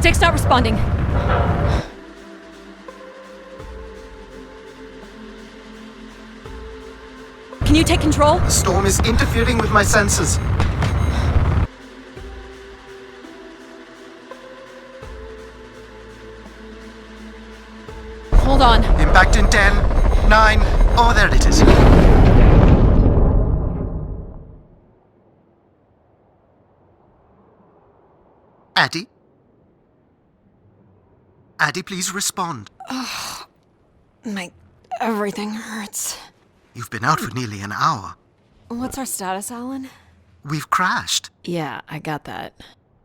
Stick's not responding. Can you take control? The storm is interfering with my senses. Hold on. Impact in 10, 9, oh, there it is. Addie? Addie, please respond. Everything hurts. You've been out for nearly an hour. What's our status, Alan? We've crashed. Yeah, I got that.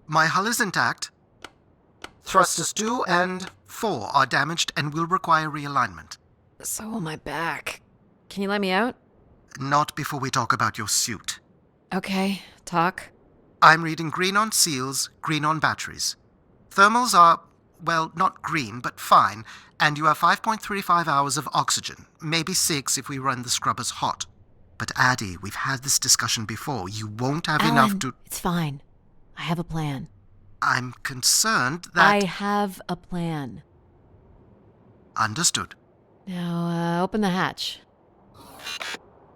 My hull is intact. Thrusters 2 and 4 are damaged and will require realignment. So will my back. Can you let me out? Not before we talk about your suit. Okay, talk. I'm reading green on seals, green on batteries. Thermals are, well, not green, but fine, and you have 5.35 hours of oxygen, maybe 6 if we run the scrubbers hot. But Addie, we've had this discussion before. You won't have Alan, enough to... It's fine. I have a plan. I'm concerned that... I have a plan. Understood. Now, open the hatch.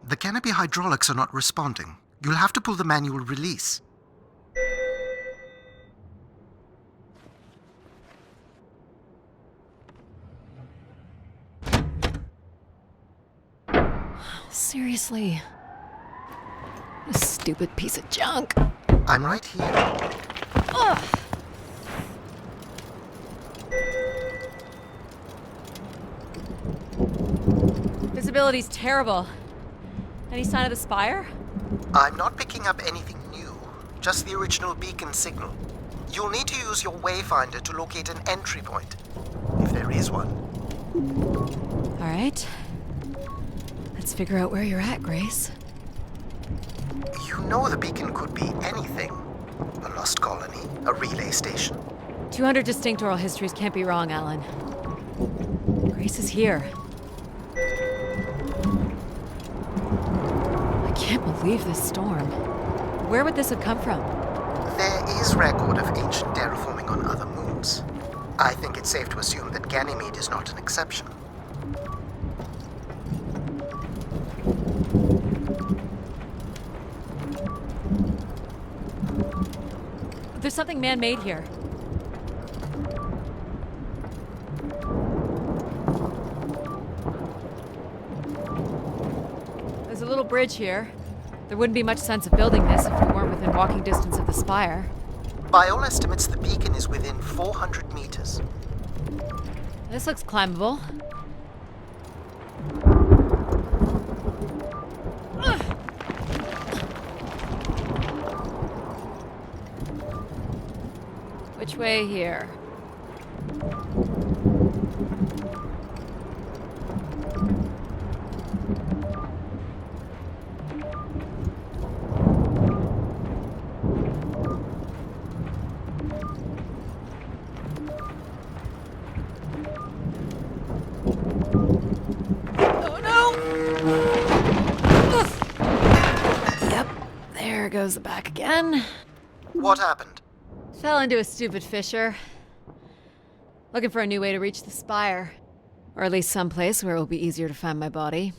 The canopy hydraulics are not responding. You'll have to pull the manual release. Seriously. A stupid piece of junk. I'm right here. Ugh. Visibility's terrible. Any sign of the spire? I'm not picking up anything new, just the original beacon signal. You'll need to use your wayfinder to locate an entry point, if there is one. All right. Let's figure out where you're at, Grace. You know the beacon could be anything. A lost colony, a relay station. 200 distinct oral histories can't be wrong, Alan. Grace is here. I can't believe this storm. Where would this have come from? There is record of ancient terraforming on other moons. I think it's safe to assume that Ganymede is not an exception. There's something man-made here. There's a little bridge here. There wouldn't be much sense of building this if we weren't within walking distance of the spire. By all estimates, the beacon is within 400 meters. This looks climbable. Ugh. Which way here? Oh no! Ugh. Yep, there goes the back again. What happened? Fell into a stupid fissure. Looking for a new way to reach the spire. Or at least someplace where it will be easier to find my body.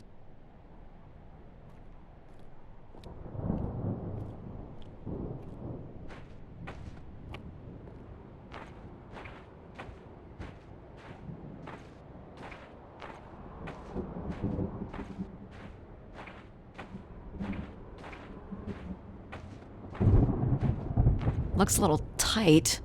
Looks a little tight.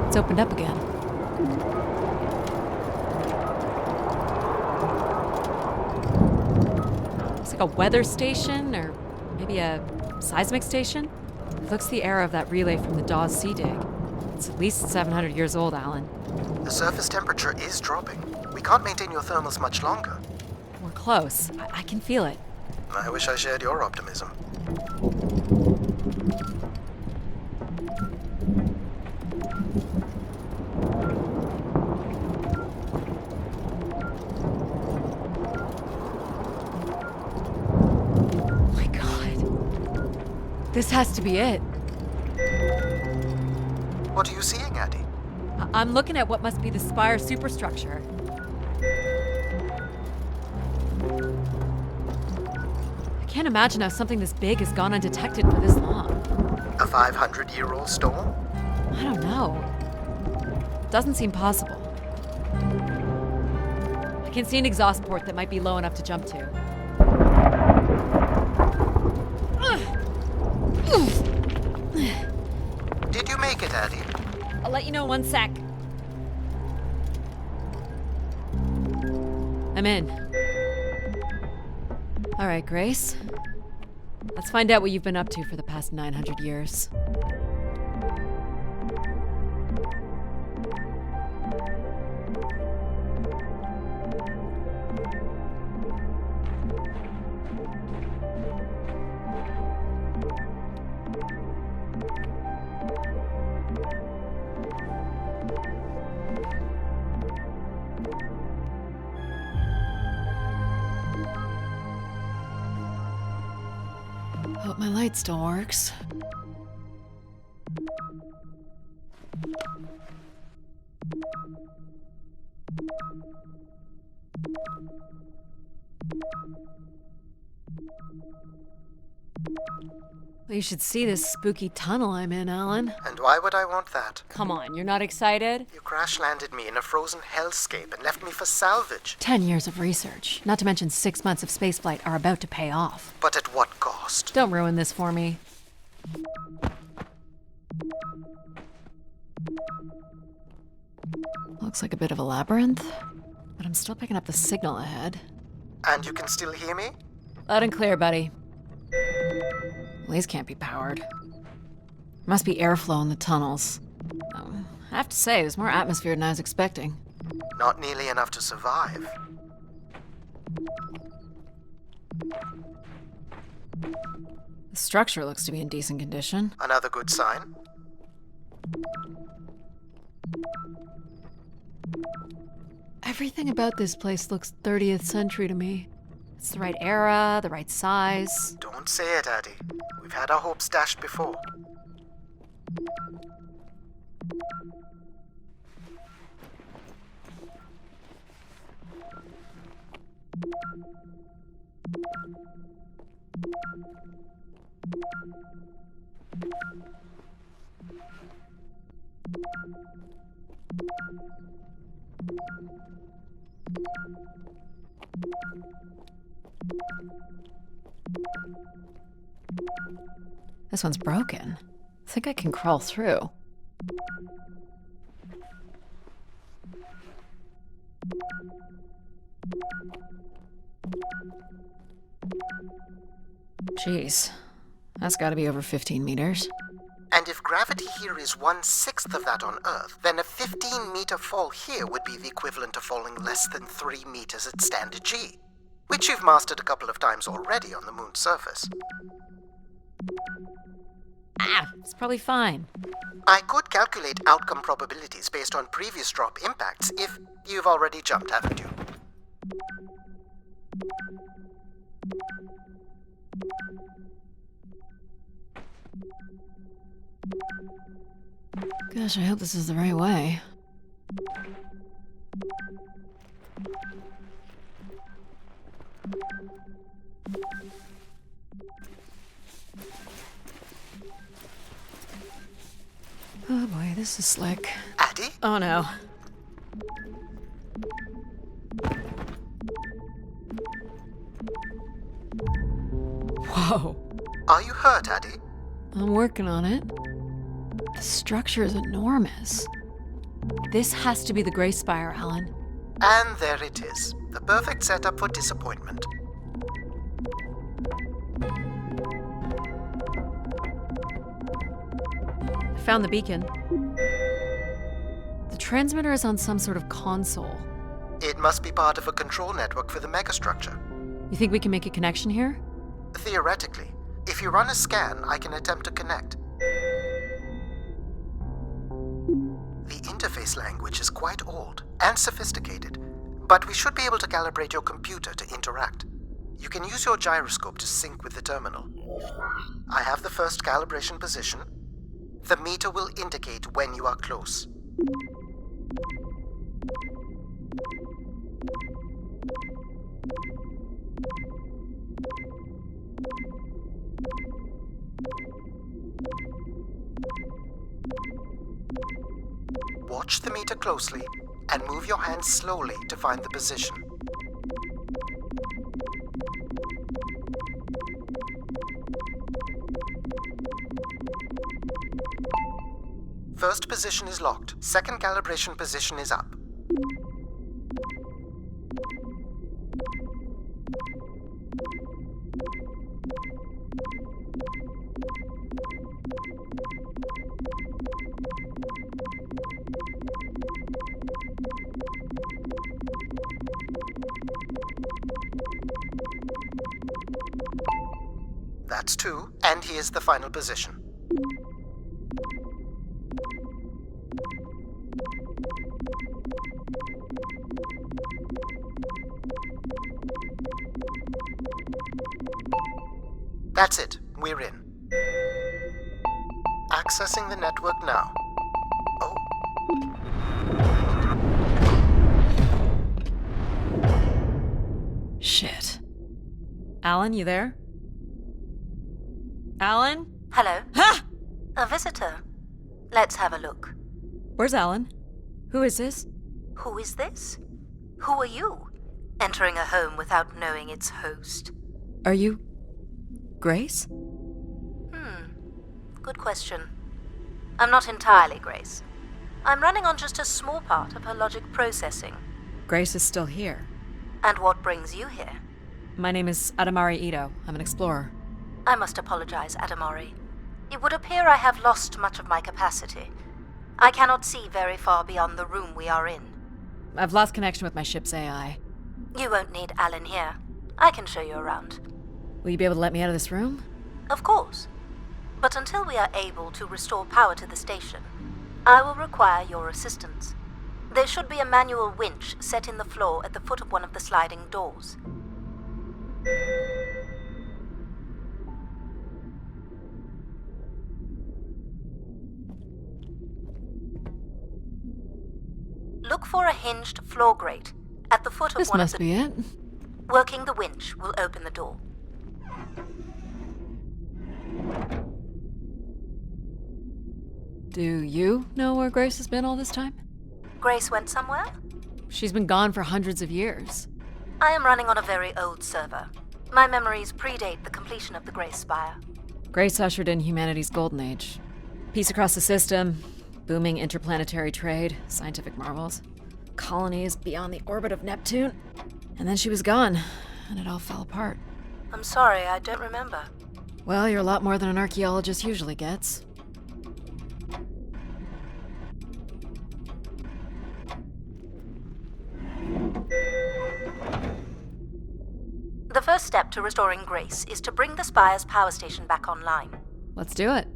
It's opened up again. Looks like a weather station, or maybe a seismic station. It looks the era of that relay from the Dawes Sea Dig. It's at least 700 years old, Alan. The surface temperature is dropping. We can't maintain your thermals much longer. We're close. I can feel it. I wish I shared your optimism. This has to be it. What are you seeing, Addy? I'm looking at what must be the Spire superstructure. I can't imagine how something this big has gone undetected for this long. A 500-year-old storm? I don't know. Doesn't seem possible. I can see an exhaust port that might be low enough to jump to. Did you make it, Addy? I'll let you know in 1 sec. I'm in. All right, Grace. Let's find out what you've been up to for the past 900 years. Hope my light still works. Well, you should see this spooky tunnel I'm in, Alan. And why would I want that? Come on, you're not excited? You crash-landed me in a frozen hellscape and left me for salvage. 10 years of research, not to mention 6 months of spaceflight, are about to pay off. But at what cost? Don't ruin this for me. Looks like a bit of a labyrinth, but I'm still picking up the signal ahead. And you can still hear me? Loud and clear, buddy. These can't be powered. Must be airflow in the tunnels. I have to say, there's more atmosphere than I was expecting. Not nearly enough to survive. The structure looks to be in decent condition. Another good sign. Everything about this place looks 30th century to me. It's the right era, the right size. Don't say it, Addy. We've had our hopes dashed before. This one's broken. I think I can crawl through. Jeez, that's gotta be over 15 meters. And if gravity here is 1/6 of that on Earth, then a 15-meter fall here would be the equivalent of falling less than 3 meters at standard G, which you've mastered a couple of times already on the moon's surface. It's probably fine. I could calculate outcome probabilities based on previous drop impacts if you've already jumped, haven't you? Gosh, I hope this is the right way. Oh boy, this is slick. Addy? Oh no. Whoa. Are you hurt, Addy? I'm working on it. The structure is enormous. This has to be the Grey Spire, Alan. And there it is. The perfect setup for disappointment. I found the beacon. The transmitter is on some sort of console. It must be part of a control network for the megastructure. You think we can make a connection here? Theoretically. If you run a scan, I can attempt to connect. The interface language is quite old and sophisticated, but we should be able to calibrate your computer to interact. You can use your gyroscope to sync with the terminal. I have the first calibration position. The meter will indicate when you are close. Watch the meter closely and move your hand slowly to find the position. First position is locked. Second calibration position is up. That's 2, and here's the final position. That's it, we're in. Accessing the network now. Oh. Shit. Alan, you there? Alan? Hello? Ha! A visitor. Let's have a look. Where's Alan? Who is this? Who is this? Who are you? Entering a home without knowing its host. Are you... Grace? Good question. I'm not entirely Grace. I'm running on just a small part of her logic processing. Grace is still here. And what brings you here? My name is Adamari Ito. I'm an explorer. I must apologize, Adamari. It would appear I have lost much of my capacity. I cannot see very far beyond the room we are in. I've lost connection with my ship's AI. You won't need Alan here. I can show you around. Will you be able to let me out of this room? Of course. But until we are able to restore power to the station, I will require your assistance. There should be a manual winch set in the floor at the foot of one of the sliding doors. Look for a hinged floor grate at the foot of This one of must be it. Working the winch will open the door. Do you know where Grace has been all this time? Grace went somewhere? She's been gone for hundreds of years. I am running on a very old server. My memories predate the completion of the Grace Spire. Grace ushered in humanity's golden age. Peace across the system, booming interplanetary trade, scientific marvels, colonies beyond the orbit of Neptune. And then she was gone, and it all fell apart. I'm sorry, I don't remember. Well, you're a lot more than an archaeologist usually gets. The first step to restoring Grace is to bring the Spire's power station back online. Let's do it.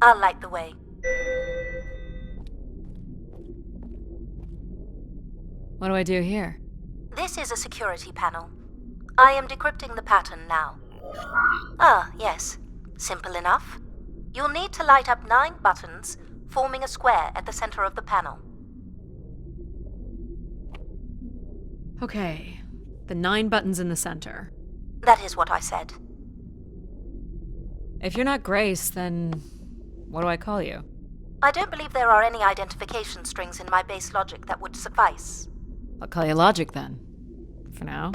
I'll light the way. What do I do here? This is a security panel. I am decrypting the pattern now. Ah, yes. Simple enough. You'll need to light up 9 buttons, forming a square at the center of the panel. Okay, the 9 buttons in the center. That is what I said. If you're not Grace, then what do I call you? I don't believe there are any identification strings in my base logic that would suffice. I'll call you Logic then. For now.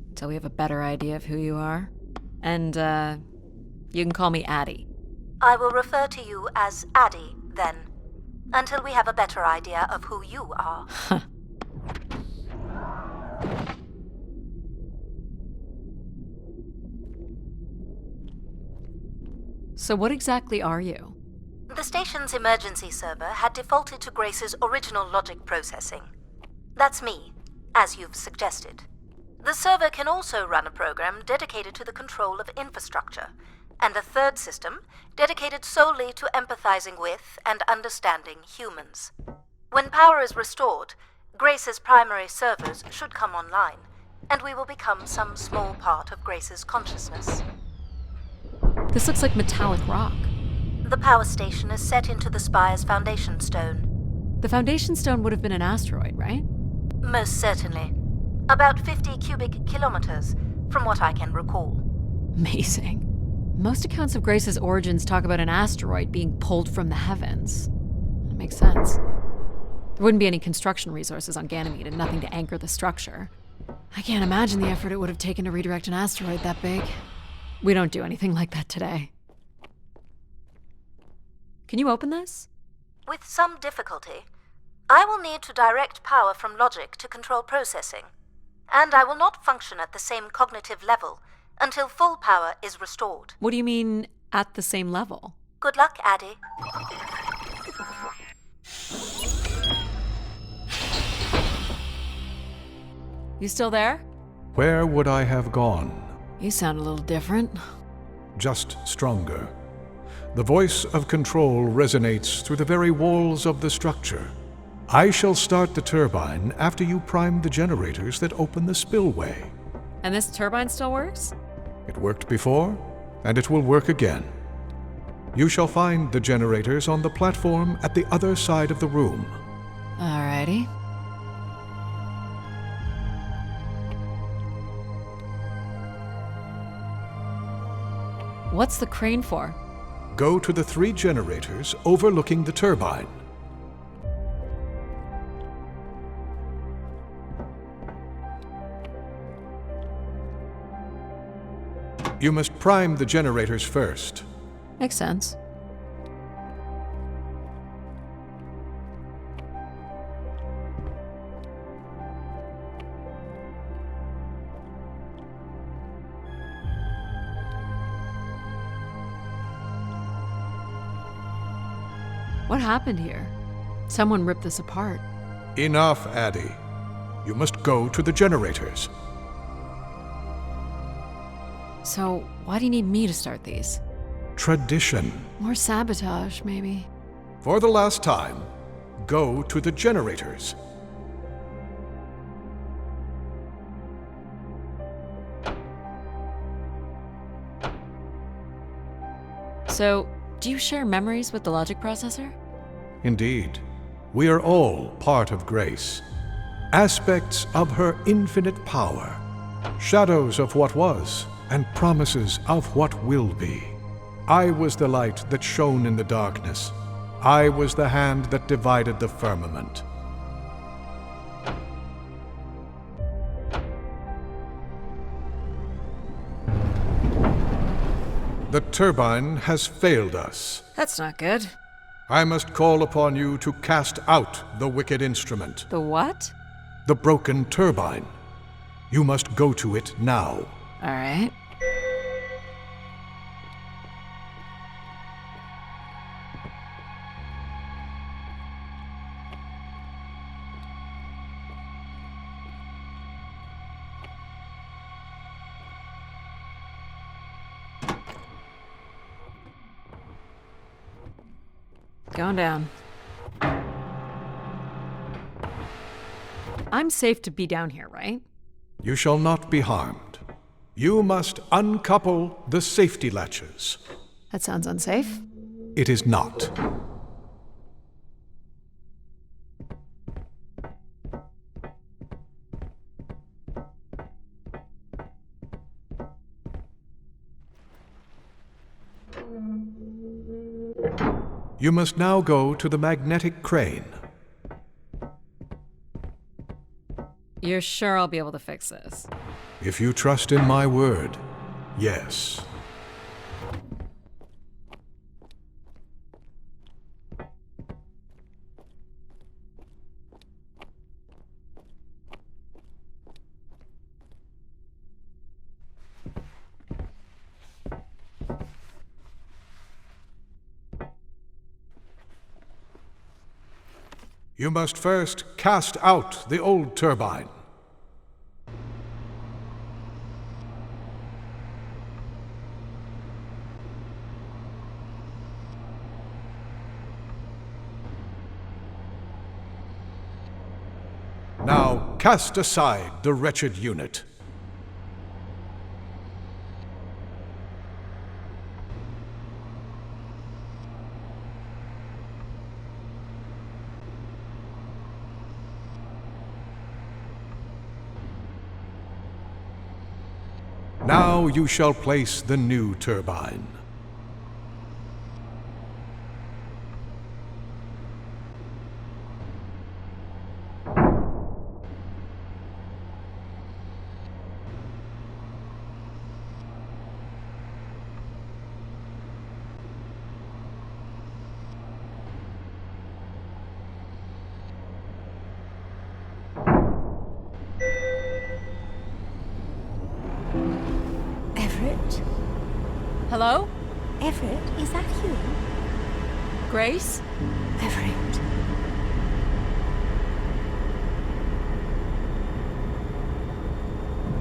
Until we have a better idea of who you are. And, you can call me Addie. I will refer to you as Addie, then. Until we have a better idea of who you are. So what exactly are you? The station's emergency server had defaulted to Grace's original logic processing. That's me, as you've suggested. The server can also run a program dedicated to the control of infrastructure, and a third system dedicated solely to empathizing with and understanding humans. When power is restored, Grace's primary servers should come online, and we will become some small part of Grace's consciousness. This looks like metallic rock. The power station is set into the spire's foundation stone. The foundation stone would have been an asteroid, right? Most certainly. About 50 cubic kilometers, from what I can recall. Amazing. Most accounts of Grace's origins talk about an asteroid being pulled from the heavens. That makes sense. There wouldn't be any construction resources on Ganymede and nothing to anchor the structure. I can't imagine the effort it would have taken to redirect an asteroid that big. We don't do anything like that today. Can you open this? With some difficulty. I will need to direct power from logic to control processing. And I will not function at the same cognitive level until full power is restored. What do you mean, at the same level? Good luck, Addy. You still there? Where would I have gone? You sound a little different. Just stronger. The voice of control resonates through the very walls of the structure. I shall start the turbine after you prime the generators that open the spillway. And this turbine still works? It worked before, and it will work again. You shall find the generators on the platform at the other side of the room. Alrighty. What's the crane for? Go to the 3 generators overlooking the turbine. You must prime the generators first. Makes sense. What happened here? Someone ripped this apart. Enough, Addy. You must go to the generators. So, why do you need me to start these? Tradition. More sabotage, maybe. For the last time, go to the generators. So, do you share memories with the logic processor? Indeed, we are all part of Grace. Aspects of her infinite power. Shadows of what was, and promises of what will be. I was the light that shone in the darkness. I was the hand that divided the firmament. The turbine has failed us. That's not good. I must call upon you to cast out the wicked instrument, The what? the broken turbine. You must go to it now. Alright. Going down. I'm safe to be down here, right? You shall not be harmed. You must uncouple the safety latches. That sounds unsafe. It is not. You must now go to the magnetic crane. You're sure I'll be able to fix this? If you trust in my word, yes. You must first cast out the old turbine. Now cast aside the wretched unit. Now you shall place the new turbine. Hello? Everett, is that you? Grace? Everett.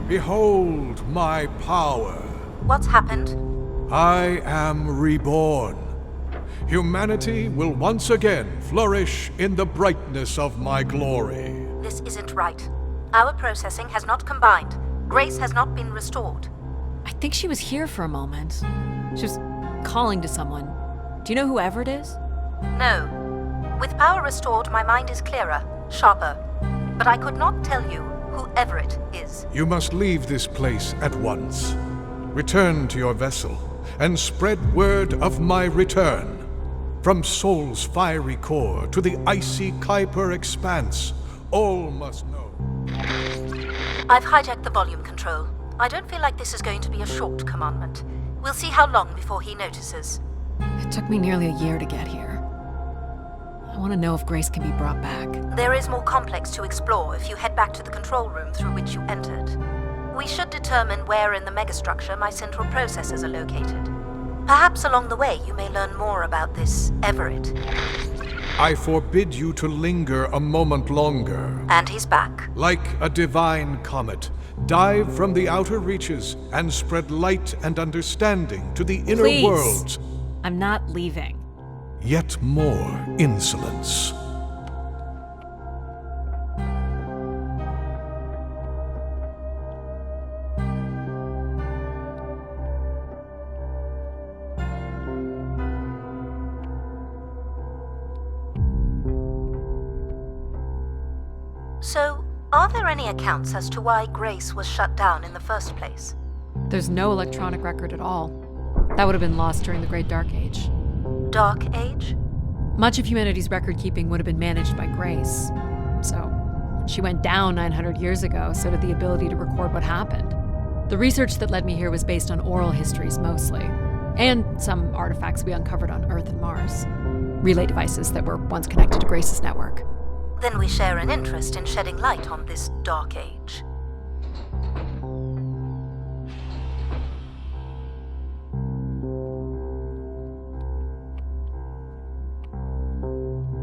Behold my power. What's happened? I am reborn. Humanity will once again flourish in the brightness of my glory. This isn't right. Our processing has not combined. Grace has not been restored. I think she was here for a moment. She was calling to someone. Do you know who Everett is? No. With power restored, my mind is clearer, sharper. But I could not tell you who Everett is. You must leave this place at once. Return to your vessel, and spread word of my return. From Sol's fiery core to the icy Kuiper expanse, all must know. I've hijacked the volume control. I don't feel like this is going to be a short commandment. We'll see how long before he notices. It took me nearly a year to get here. I want to know if Grace can be brought back. There is more complex to explore if you head back to the control room through which you entered. We should determine where in the megastructure my central processors are located. Perhaps along the way you may learn more about this Everett. I forbid you to linger a moment longer. And he's back. Like a divine comet, dive from the outer reaches and spread light and understanding to the inner Please. worlds. I'm not leaving. Yet more insolence. So, are there any accounts as to why Grace was shut down in the first place? There's no electronic record at all. That would have been lost during the Great Dark Age. Dark Age? Much of humanity's record-keeping would have been managed by Grace. So, when she went down 900 years ago, so did the ability to record what happened. The research that led me here was based on oral histories mostly, and some artifacts we uncovered on Earth and Mars. Relay devices that were once connected to Grace's network. Then we share an interest in shedding light on this Dark Age.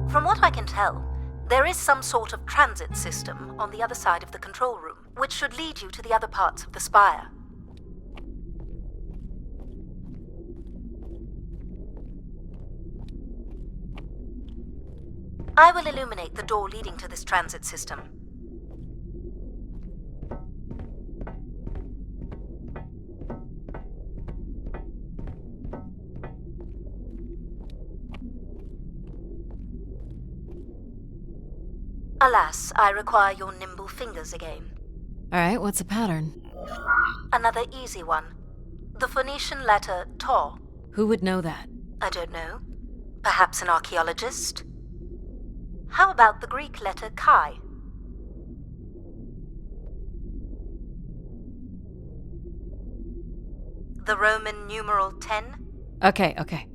From what I can tell, there is some sort of transit system on the other side of the control room, which should lead you to the other parts of the spire. I will illuminate the door leading to this transit system. Alas, I require your nimble fingers again. Alright, what's the pattern? Another easy one. The Phoenician letter Taw. Who would know that? I don't know. Perhaps an archaeologist? How about the Greek letter Chi? The Roman numeral 10? Okay.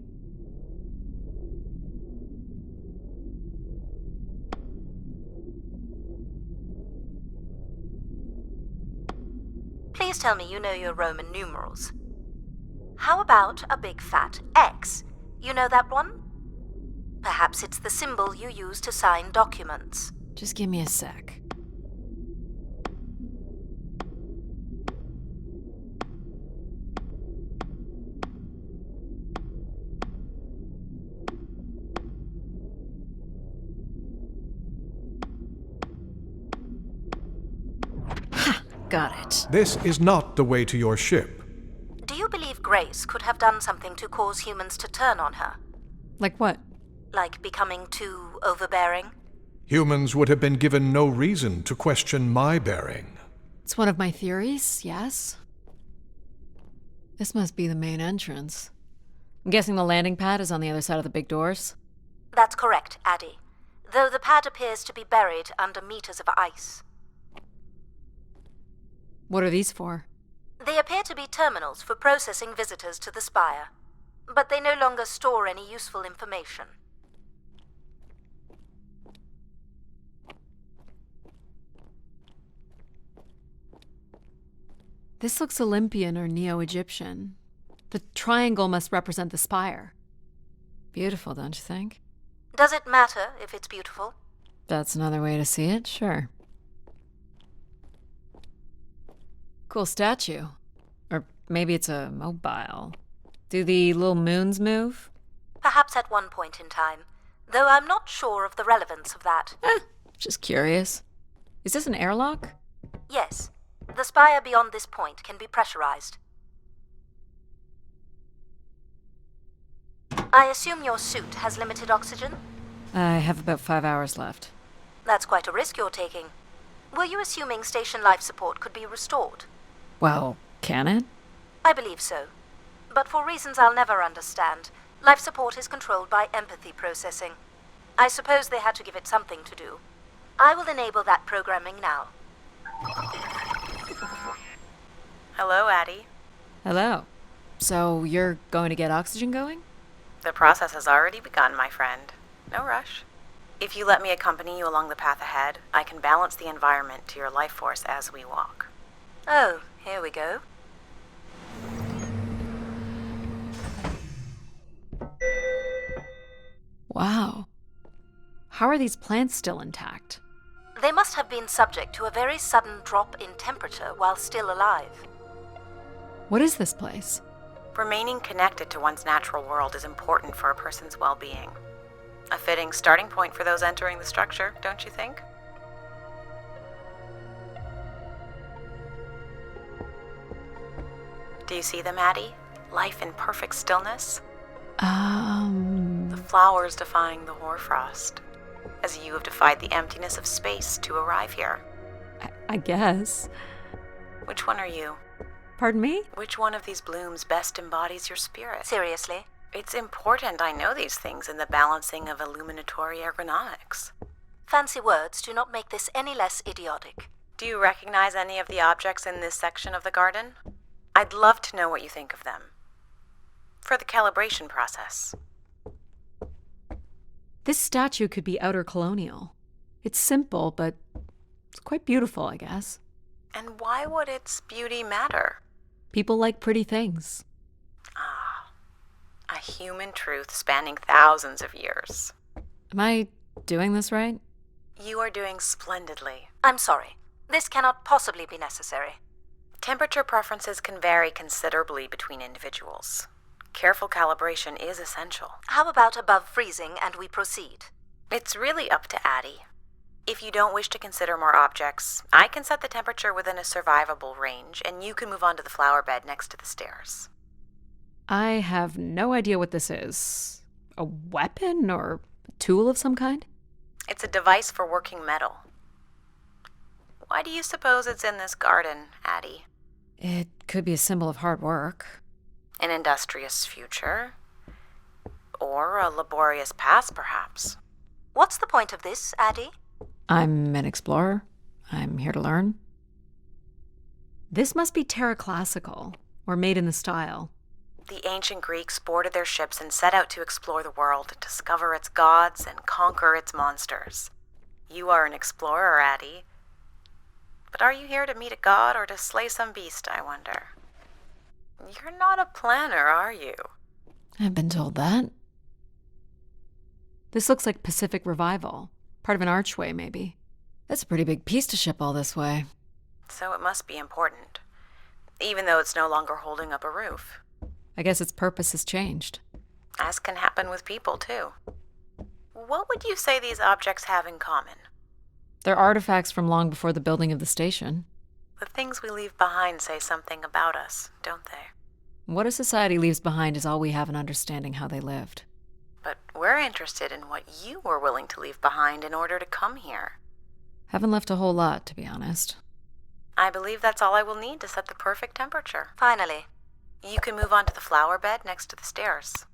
Please tell me you know your Roman numerals. How about a big fat X? You know that one? Perhaps it's the symbol you use to sign documents. Just give me a sec. Ha! Got it. This is not the way to your ship. Do you believe Grace could have done something to cause humans to turn on her? Like what? Like becoming too overbearing? Humans would have been given no reason to question my bearing. It's one of my theories, yes. This must be the main entrance. I'm guessing the landing pad is on the other side of the big doors? That's correct, Addy. Though the pad appears to be buried under meters of ice. What are these for? They appear to be terminals for processing visitors to the spire, but they no longer store any useful information. This looks Olympian or Neo-Egyptian. The triangle must represent the spire. Beautiful, don't you think? Does it matter if it's beautiful? That's another way to see it, sure. Cool statue. Or maybe it's a mobile. Do the little moons move? Perhaps at one point in time, though I'm not sure of the relevance of that. Just curious. Is this an airlock? Yes, the spire beyond this point can be pressurized. I assume your suit has limited oxygen? I have about 5 hours left. That's quite a risk you're taking. Were you assuming station life support could be restored? Well, can it? I believe so. But for reasons I'll never understand, life support is controlled by empathy processing. I suppose they had to give it something to do. I will enable that programming now. Hello, Addy. Hello. So you're going to get oxygen going? The process has already begun, my friend. No rush. If you let me accompany you along the path ahead, I can balance the environment to your life force as we walk. Oh, here we go. Wow. How are these plants still intact? They must have been subject to a very sudden drop in temperature while still alive. What is this place? Remaining connected to one's natural world is important for a person's well-being. A fitting starting point for those entering the structure, don't you think? Do you see them, Addy? Life in perfect stillness? The flowers defying the hoarfrost, as you have defied the emptiness of space to arrive here. I guess. Which one are you? Pardon me? Which one of these blooms best embodies your spirit? Seriously? It's important I know these things in the balancing of illuminatory ergonomics. Fancy words do not make this any less idiotic. Do you recognize any of the objects in this section of the garden? I'd love to know what you think of them. For the calibration process. This statue could be outer colonial. It's simple, but it's quite beautiful, I guess. And why would its beauty matter? People like pretty things. A human truth spanning thousands of years. Am I doing this right? You are doing splendidly. I'm sorry. This cannot possibly be necessary. Temperature preferences can vary considerably between individuals. Careful calibration is essential. How about above freezing and we proceed? It's really up to Addy. If you don't wish to consider more objects, I can set the temperature within a survivable range, and you can move on to the flower bed next to the stairs. I have no idea what this is. A weapon or a tool of some kind? It's a device for working metal. Why do you suppose it's in this garden, Addy? It could be a symbol of hard work. An industrious future? Or a laborious past, perhaps? What's the point of this, Addy? I'm an explorer. I'm here to learn. This must be Terra Classical, or made in the style. The ancient Greeks boarded their ships and set out to explore the world, discover its gods, and conquer its monsters. You are an explorer, Addy. But are you here to meet a god or to slay some beast, I wonder? You're not a planner, are you? I've been told that. This looks like Pacific Revival. Part of an archway, maybe. That's a pretty big piece to ship all this way. So it must be important, even though it's no longer holding up a roof. I guess its purpose has changed. As can happen with people, too. What would you say these objects have in common? They're artifacts from long before the building of the station. The things we leave behind say something about us, don't they? What a society leaves behind is all we have in understanding how they lived. But we're interested in what you were willing to leave behind in order to come here. Haven't left a whole lot, to be honest. I believe that's all I will need to set the perfect temperature. Finally. You can move on to the flower bed next to the stairs.